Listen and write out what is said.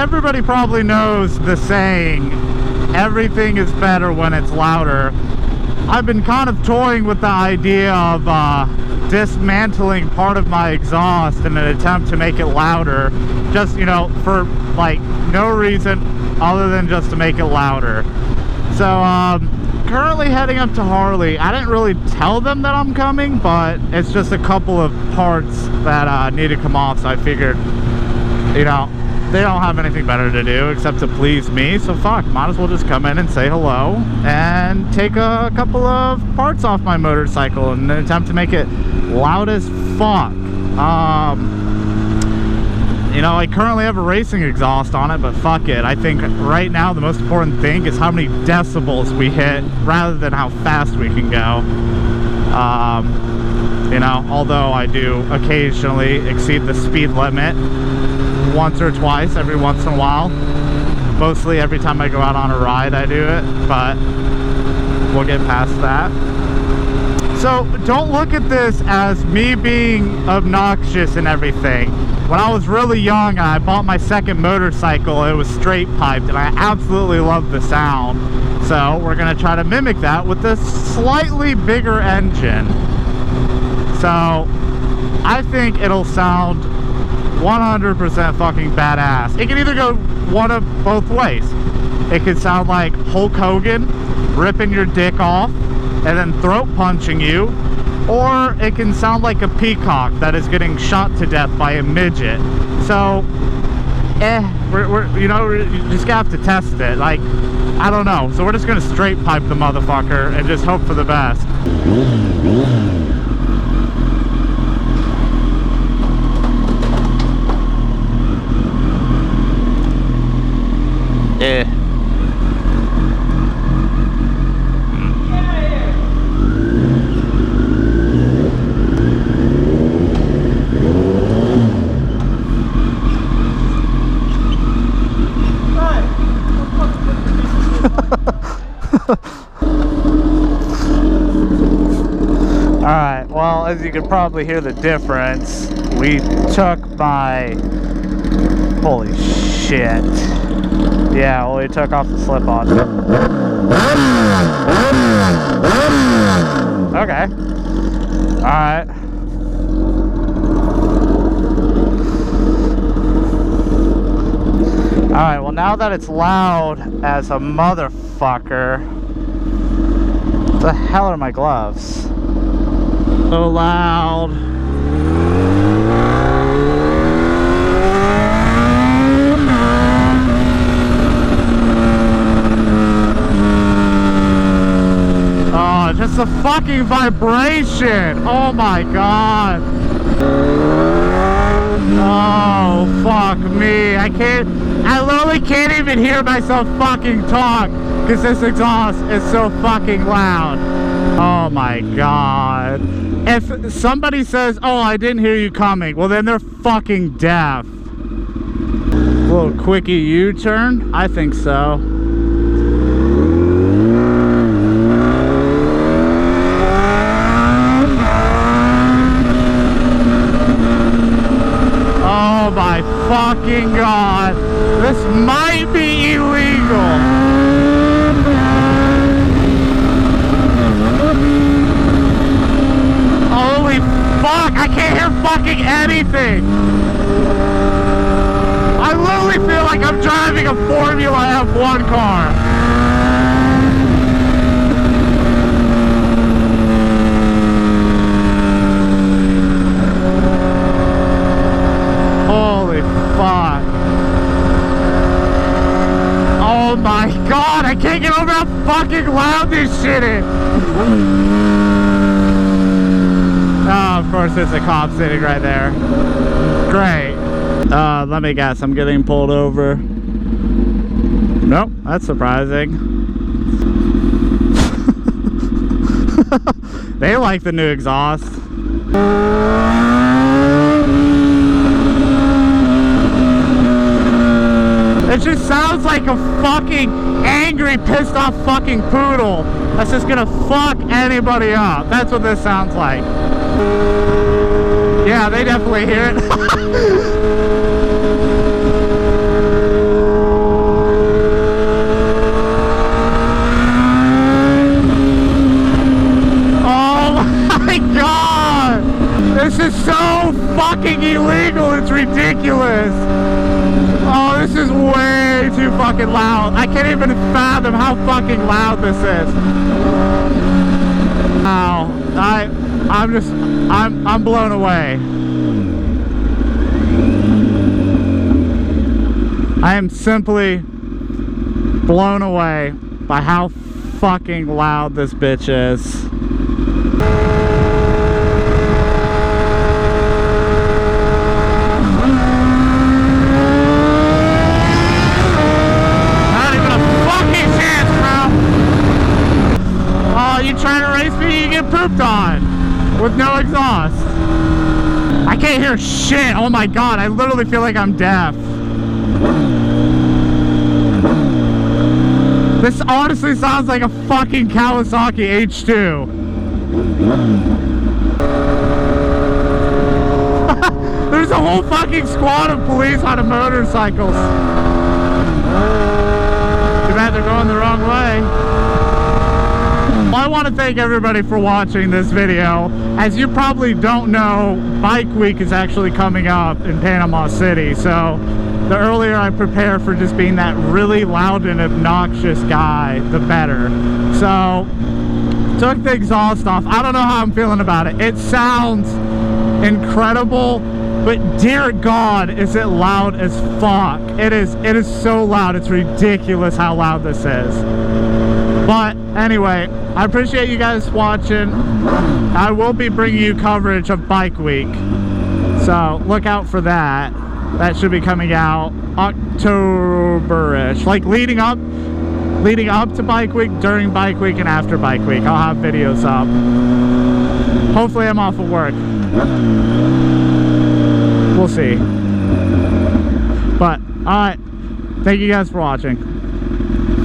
everybody probably knows the saying, everything is better when it's louder. I've been kind of toying with the idea of dismantling part of my exhaust in an attempt to make it louder, just, you know, for like no reason other than just to make it louder. So currently heading up to Harley. I didn't really tell them that I'm coming, but it's just a couple of parts that need to come off, so I figured, you know, they don't have anything better to do except to please me, so fuck, might as well just come in and say hello and take a couple of parts off my motorcycle in an attempt to make it loud as fuck. You know, I currently have a racing exhaust on it, but fuck it. I think right now the most important thing is how many decibels we hit rather than how fast we can go. You know, although I do occasionally exceed the speed limit once or twice every once in a while. Mostly every time I go out on a ride I do it, but we'll get past that. So don't look at this as me being obnoxious and everything. When I was really young and I bought my second motorcycle, it was straight piped and I absolutely love the sound. So we're gonna try to mimic that with a slightly bigger engine. So I think it'll sound 100% fucking badass. It can either go one of both ways. It could sound like Hulk Hogan ripping your dick off and then throat punching you, or it can sound like a peacock that is getting shot to death by a midget. So, you know, you just have to test it. Like, I don't know. So we're just gonna straight pipe the motherfucker and just hope for the best. Alright, well, as you can probably hear the difference, we took my... Holy shit. Yeah, well, we took off the slip-on. Okay. Alright. Alright, well, now that it's loud as a motherfucker... What the hell are my gloves? So loud. Oh, just a fucking vibration. Oh my god. Oh, fuck me. I literally can't even hear myself fucking talk because this exhaust is so fucking loud. Oh my god. If somebody says, oh, I didn't hear you coming, well then they're fucking deaf. A little quickie U-turn? I think so. Oh my fucking god. This might be illegal. Holy fuck, I can't hear fucking anything. I literally feel like I'm driving a Formula F1 car. Holy fuck. Oh my god, I can't get over how fucking loud this shit is. Oh, of course there's a cop sitting right there. Great. Let me guess, I'm getting pulled over. Nope, that's surprising. They like the new exhaust. It just sounds like a fucking angry, pissed off fucking poodle that's just gonna fuck anybody up. That's what this sounds like. Yeah, they definitely hear it. fucking illegal. It's ridiculous. Oh, this is way too fucking loud. I can't even fathom how fucking loud this is. Wow. I'm blown away. I am simply blown away by how fucking loud this bitch is. Not even a fucking chance, bro. Oh, you trying to race me, you get pooped on with no exhaust. I can't hear shit. Oh my god, I literally feel like I'm deaf. This honestly sounds like a fucking Kawasaki H2. There's a whole fucking squad of police on motorcycles. Too bad they're going the wrong way. Well, I want to thank everybody for watching this video. As you probably don't know, Bike Week is actually coming up in Panama City, so the earlier I prepare for just being that really loud and obnoxious guy, the better. So, took the exhaust off. I don't know how I'm feeling about it. It sounds incredible, but dear God, is it loud as fuck. It is so loud. It's ridiculous how loud this is. But anyway, I appreciate you guys watching. I will be bringing you coverage of Bike Week, so look out for that. That should be coming out October-ish, like leading up to Bike Week, during Bike Week, and after Bike Week. I'll have videos up. Hopefully I'm off of work. We'll see. But alright, thank you guys for watching.